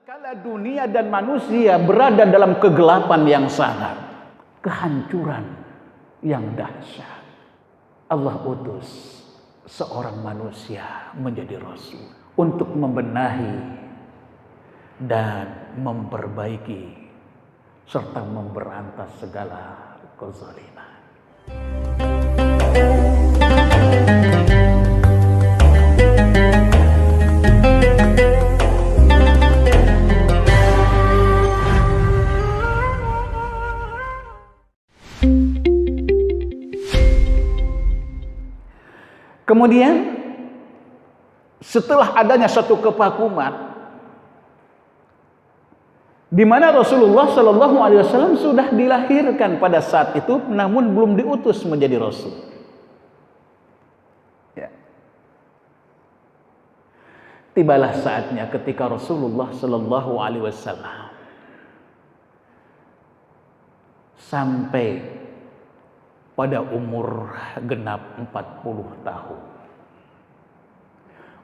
Kala dunia dan manusia berada dalam kegelapan yang sangat, kehancuran yang dahsyat, Allah utus seorang manusia menjadi rasul untuk membenahi dan memperbaiki serta memberantas segala kezaliman. Kemudian setelah adanya satu kevakuman di mana Rasulullah Shallallahu Alaihi Wasallam sudah dilahirkan pada saat itu, namun belum diutus menjadi rasul. Ya. Tibalah saatnya ketika Rasulullah Shallallahu Alaihi Wasallam sampai pada umur genap 40 tahun.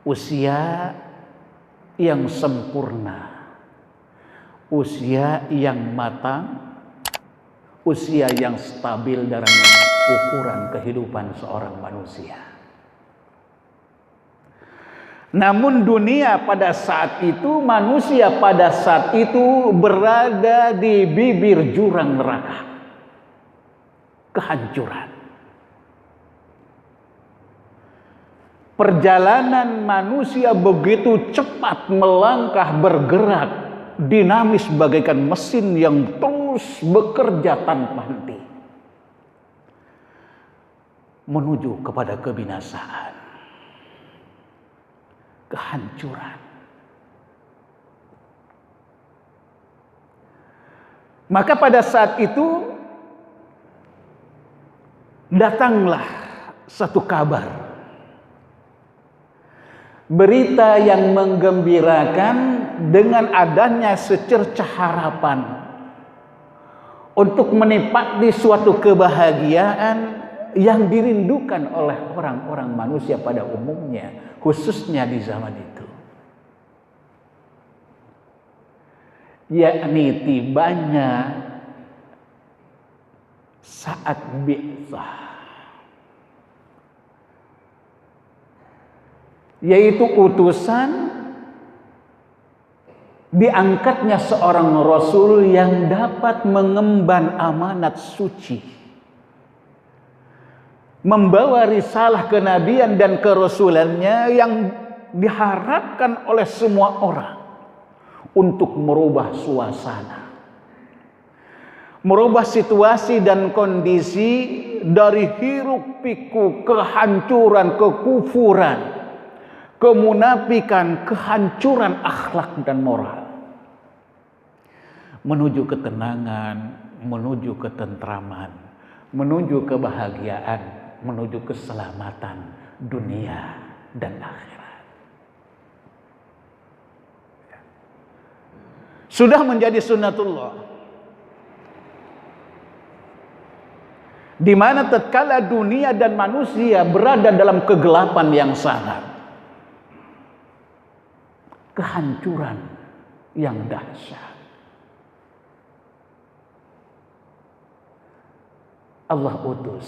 Usia yang sempurna, usia yang matang, usia yang stabil dalam ukuran kehidupan seorang manusia. Namun dunia pada saat itu, manusia pada saat itu berada di bibir jurang neraka. Kehancuran. Perjalanan manusia begitu cepat melangkah, bergerak, dinamis bagaikan mesin yang terus bekerja tanpa henti menuju kepada kebinasaan, kehancuran. Maka pada saat itu datanglah satu kabar, berita yang menggembirakan dengan adanya secercah harapan untuk menikmati suatu kebahagiaan yang dirindukan oleh orang-orang manusia pada umumnya, khususnya di zaman itu, yakni tibanya saat bi'tsah, yaitu utusan diangkatnya seorang rasul yang dapat mengemban amanat suci, membawa risalah kenabian dan kerasulannya yang diharapkan oleh semua orang untuk merubah suasana, merubah situasi dan kondisi dari hiruk pikuk kehancuran, kekufuran, kemunafikan, kehancuran akhlak dan moral, menuju ketenangan, menuju ketentraman, menuju kebahagiaan, menuju keselamatan dunia dan akhirat. Sudah menjadi sunnatullah, di mana tatkala dunia dan manusia berada dalam kegelapan yang sangat, kehancuran yang dahsyat, Allah utus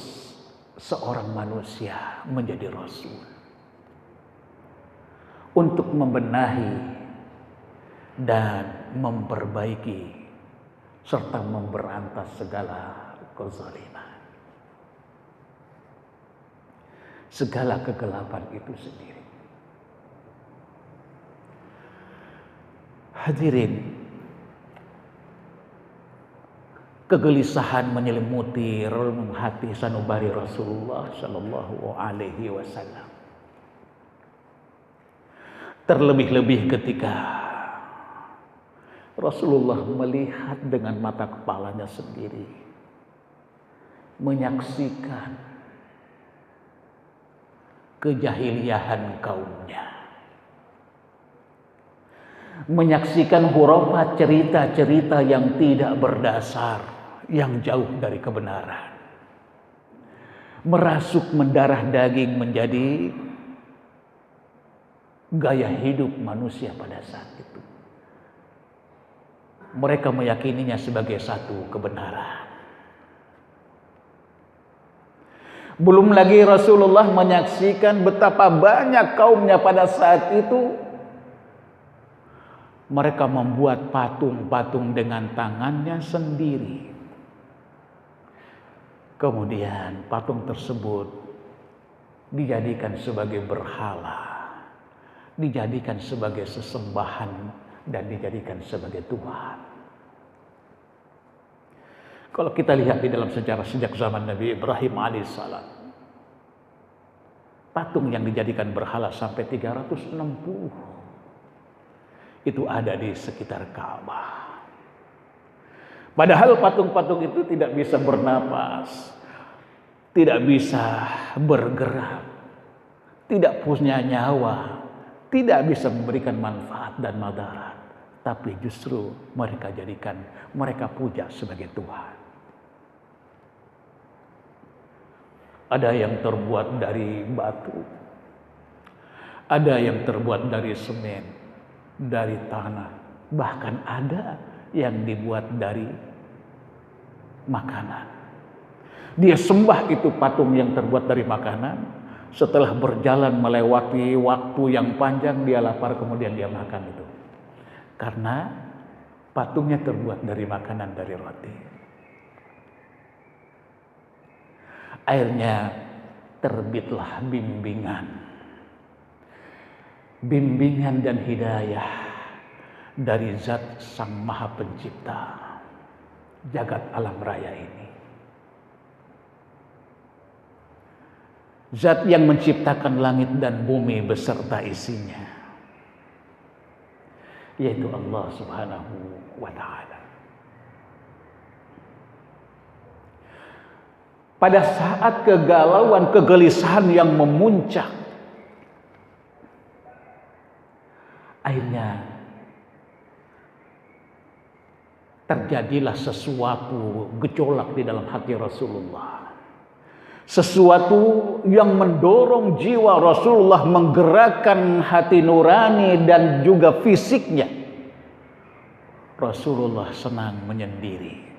seorang manusia menjadi rasul untuk membenahi dan memperbaiki serta memberantas segala kezaliman, segala kegelapan itu sendiri. Hadirin, kegelisahan menyelimuti relung hati sanubari Rasulullah Shallallahu Alaihi Wasallam. Terlebih-lebih ketika Rasulullah melihat dengan mata kepalanya sendiri, menyaksikan kejahiliahan kaumnya, menyaksikan hurafat cerita-cerita yang tidak berdasar, yang jauh dari kebenaran, merasuk mendarah daging menjadi gaya hidup manusia pada saat itu. mereka meyakininya sebagai satu kebenaran. Belum lagi Rasulullah menyaksikan betapa banyak kaumnya pada saat itu. Mereka membuat patung-patung dengan tangannya sendiri. Kemudian patung tersebut dijadikan sebagai berhala, dijadikan sebagai sesembahan, dan dijadikan sebagai Tuhan. Kalau kita lihat di dalam sejarah sejak zaman Nabi Ibrahim alaihissalam, patung yang dijadikan berhala sampai 360 itu ada di sekitar Ka'bah. Padahal patung-patung itu tidak bisa bernapas, tidak bisa bergerak, tidak punya nyawa, tidak bisa memberikan manfaat dan madarat. Tapi justru mereka puja sebagai Tuhan. Ada yang terbuat dari batu, ada yang terbuat dari semen, dari tanah, bahkan ada yang dibuat dari makanan. Dia sembah itu patung yang terbuat dari makanan. Setelah berjalan melewati waktu yang panjang, dia lapar, kemudian dia makan itu. Karena patungnya terbuat dari makanan, dari roti. Akhirnya terbitlah bimbingan dan hidayah dari Zat Sang Maha Pencipta jagat alam raya ini. Zat yang menciptakan langit dan bumi beserta isinya, yaitu Allah Subhanahu wa Ta'ala. Pada saat kegalauan, kegelisahan yang memuncak, akhirnya terjadilah sesuatu gejolak di dalam hati Rasulullah. Sesuatu yang mendorong jiwa Rasulullah, menggerakkan hati nurani dan juga fisiknya. Rasulullah senang menyendiri.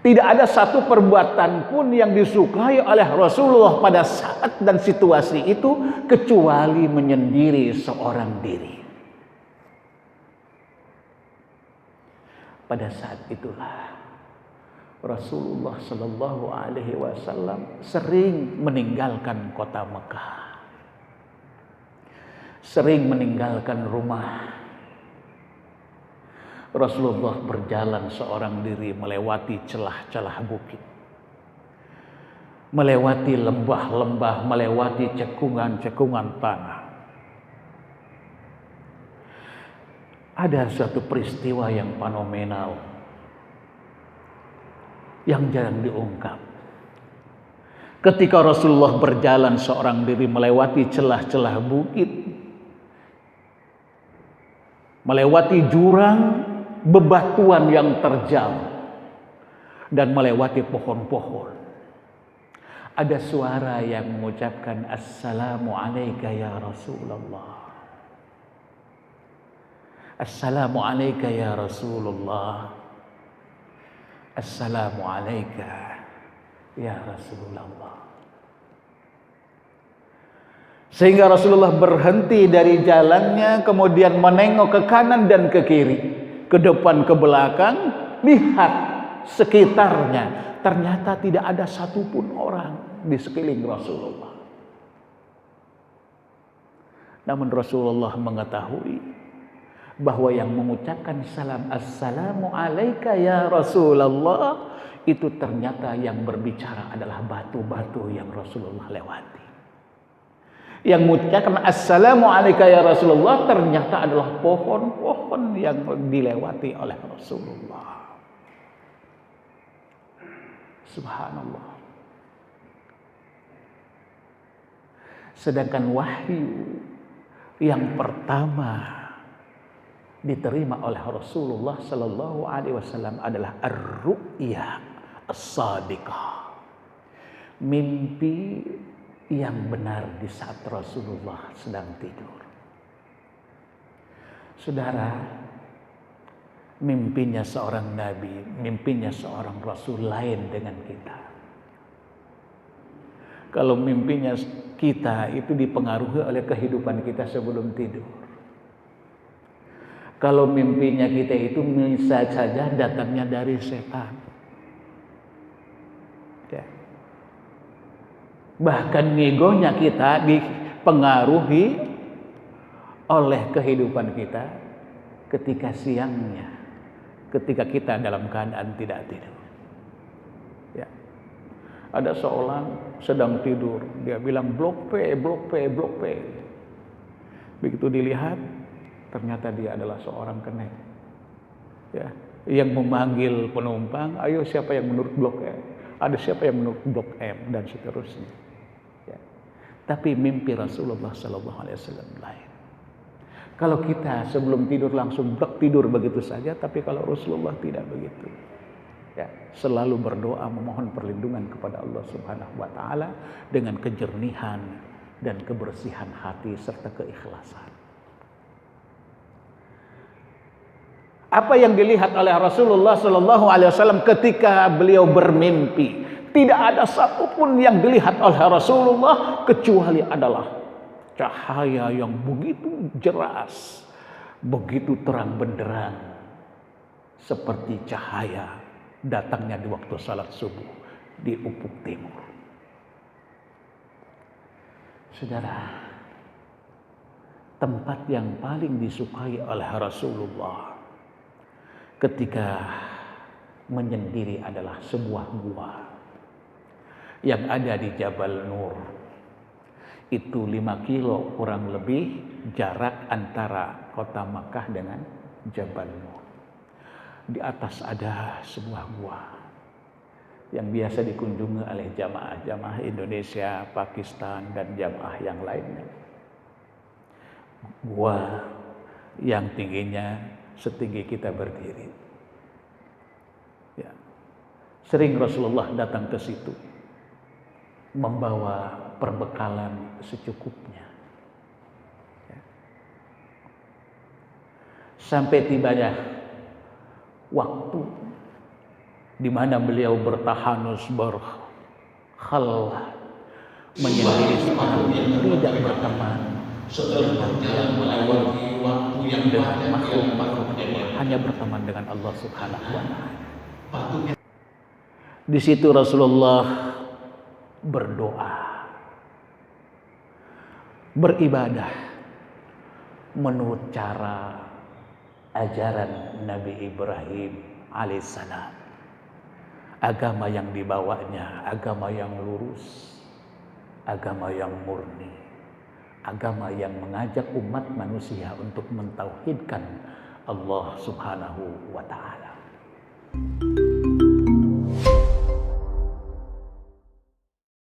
Tidak ada satu perbuatan pun yang disukai oleh Rasulullah pada saat dan situasi itu kecuali menyendiri seorang diri. Pada saat itulah Rasulullah Shallallahu Alaihi Wasallam sering meninggalkan kota Mekah, sering meninggalkan rumah. Rasulullah berjalan seorang diri melewati celah-celah bukit, melewati lembah-lembah, melewati cekungan-cekungan tanah. Ada suatu peristiwa yang fenomenal yang jarang diungkap. Ketika Rasulullah berjalan seorang diri melewati celah-celah bukit, melewati jurang bebatuan yang terjal, dan melewati pohon-pohon, ada suara yang mengucapkan, "Assalamu alayka ya Rasulullah. Assalamu alayka ya Rasulullah. Assalamu alayka ya Rasulullah." Sehingga Rasulullah berhenti dari jalannya, kemudian menengok ke kanan dan ke kiri, ke depan, ke belakang, lihat sekitarnya. Ternyata tidak ada satupun orang di sekeliling Rasulullah. Namun Rasulullah mengetahui bahwa yang mengucapkan salam, "Assalamu alayka ya Rasulullah," itu ternyata yang berbicara adalah batu-batu yang Rasulullah lewati. Yang mengucapkan "Assalamu alayka ya Rasulullah" ternyata adalah pohon-pohon yang dilewati oleh Rasulullah. Subhanallah. Sedangkan wahyu yang pertama diterima oleh Rasulullah Sallallahu Alaihi Wasallam adalah ar-ru'ya as-sadiqah, mimpi yang benar di saat Rasulullah sedang tidur. Saudara, mimpinya seorang nabi, mimpinya seorang rasul lain dengan kita. Kalau mimpinya kita itu dipengaruhi oleh kehidupan kita sebelum tidur. Kalau mimpinya kita itu bisa saja datangnya dari setan. Ya. Bahkan ngigonya kita dipengaruhi oleh kehidupan kita ketika siangnya, ketika kita dalam keadaan tidak tidur. Ya. Ada seorang sedang tidur, dia bilang blok P, blok P, blok P. Begitu dilihat, ternyata dia adalah seorang kenek. Ya, yang memanggil penumpang, ayo siapa yang menurut blok E? Ada siapa yang menurut blok M dan seterusnya. Ya. Tapi mimpi Rasulullah SAW lain. Kalau kita sebelum tidur langsung blok tidur begitu saja, tapi kalau Rasulullah tidak begitu. Ya, selalu berdoa memohon perlindungan kepada Allah Subhanahu wa taala dengan kejernihan dan kebersihan hati serta keikhlasan. Apa yang dilihat oleh Rasulullah sallallahu alaihi wasallam ketika beliau bermimpi, tidak ada satupun yang dilihat oleh Rasulullah kecuali adalah cahaya yang begitu jelas, begitu terang benderang, seperti cahaya datangnya di waktu salat subuh di ufuk timur. Saudara, tempat yang paling disukai oleh Rasulullah ketika menyendiri adalah sebuah gua yang ada di Jabal Nur. Itu 5 kilo kurang lebih jarak antara kota Makkah dengan Jabal Nur. Di atas ada sebuah gua yang biasa dikunjungi oleh jamaah-jamaah Indonesia, Pakistan, dan jamaah yang lainnya. Gua yang tingginya setinggi kita berdiri. Ya. Sering Rasulullah datang ke situ membawa perbekalan secukupnya. Ya. Sampai tibanya waktu di mana beliau bertahanus berkhalwah menyendiri tidak berteman setelah yang melewati waktu yang dengan makhluk-makhluk, hanya berteman dengan Allah Subhanahu wa taala. Di situ Rasulullah berdoa, beribadah menurut cara ajaran Nabi Ibrahim alaihissalam. Agama yang dibawanya, agama yang lurus, agama yang murni, agama yang mengajak umat manusia untuk mentauhidkan Allah Subhanahu wa taala.